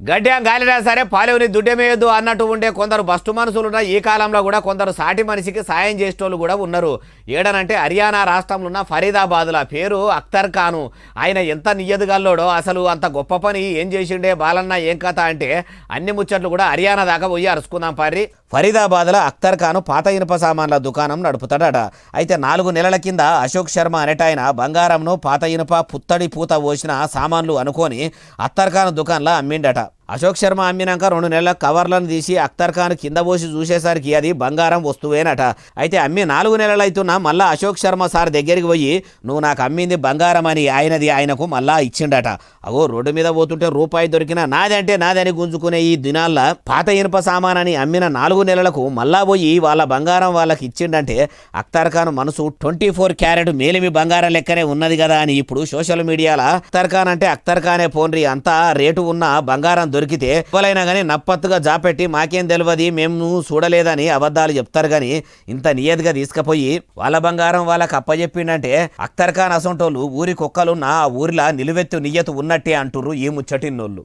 గడ్డ్యాం గాలినా సరే పాలేవుని దుడ్డమేయొద్దు అన్నట్టు ఉండే కొందరు బస్టు మనుషులున్న ఈ కాలంలో కూడా కొందరు సాటి మనిషికి సాయం చేసేటోళ్ళు కూడా ఉన్నారు. ఏడనంటే హర్యానా రాష్ట్రంలో ఉన్న ఫరీదాబాద్ల పేరు అఖ్తర్ ఖాను. ఆయన ఎంత నియ్యదుగల్లోడో, అసలు అంత గొప్ప పని ఏం చేసిండే బాలన్న ఏం కథ అంటే అన్ని ముచ్చట్లు కూడా హర్యానా దాకా పోయి అరుచుకుందాం పారి. ఫరీదాబాద్లో అఖ్తర్ ఖాను పాత ఇనుప సామాన్ల దుకాణం నడుపుతాడట. అయితే 4 నెలల కింద అశోక్ శర్మ అనేటాయన బంగారంను పాత ఇనుప పుత్తడి పూత పోసిన సామాన్లు అనుకొని అఖ్తర్ ఖాన్ దుకాణంలో అమ్మిండట. అశోక్ శర్మ అమ్మినాక 2 నెలల కవర్లను తీసి అఖ్తర్ ఖాన్ కింద పోసి చూసేసరికి అది బంగారం వస్తువేనట. అయితే అమ్మి 4 నెలలు అవుతున్నా మళ్ళా అశోక్ శర్మ సార్ దగ్గరికి పోయి నువ్వు నాకు అమ్మింది బంగారం అని ఆయనకు మళ్ళా ఇచ్చిండట. అగో రోడ్డు మీద పోతుంటే రూపాయి దొరికినా నాదంటే నాదని గుంజుకునే ఈ దినాల్లో పాత ఇనుప సామానని అమ్మిన 4 నెలలకు మళ్ళా పోయి వాళ్ళ బంగారం వాళ్ళకి ఇచ్చిండంటే అఖ్తర్ ఖాన్ మనసు 24 క్యారెట్ మేలిమి బంగారం లెక్కనే ఉన్నది కదా అని ఇప్పుడు సోషల్ మీడియాలో అఖ్తర్ ఖాన్ అంటే అఖ్తర్ ఖానే పోన్రి, అంతా రేటు ఉన్న బంగారం దొరికితే ఎవరైనా కానీ నప్పత్తుగా జాపెట్టి మాకేం తెలియదు మేము చూడలేదని అబద్ధాలు చెప్తారు. కానీ ఇంత నియతిగా తీసుకుపోయి వాళ్ళ బంగారం వాళ్ళకి అప్పచెప్పిండంటే అఖ్తర్ ఖాన్ అసొంటోళ్ళు ఊరి కుక్కలున్న ఆ ఊరిలా నిలువెత్తు నియ్యతు ఉన్నట్టే అంటుర్రు ఈ ముచ్చటిన్నోళ్ళు.